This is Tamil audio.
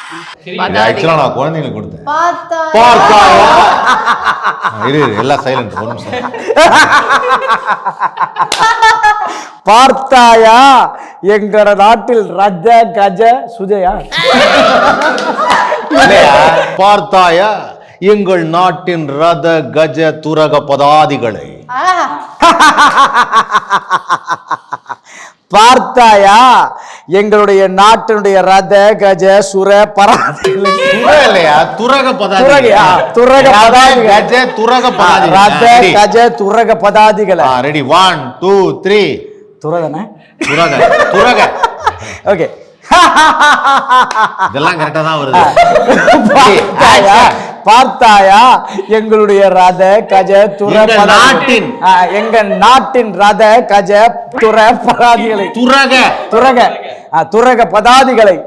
ஆக்சுவலா நான் குழந்தைங்களுக்கு கொடுத்தேன். இரு எல்லாம் சைலண்ட் ஒரு நிமிஷம். பார்த்தாயா எங்கட நாட்டில் ரஜ கஜ சுஜயா? பார்த்தாயா எங்கள் நாட்டின் ரத கஜ துரக பதாதிகளை? பார்த்தாயா எங்களுடைய நாட்டினுடைய ரத கஜ சுர பராதிகளை? இல்லையா துரக பதாதி, துரக பதாதி, கஜ துரக பதாதி, ரத கஜ துரக பதாதிகளை. ரெடி 1 2 3. துரகன துரக துரக. ஓகே, இதெல்லாம் கரெக்டா தான் வருது. பார்த்தாயா எங்களுடைய ரத கஜ துர நாட்டின் எங்க நாட்டின் ரத கஜ துர பதாதிகளை? துரக துரக துரக பதாதிகளை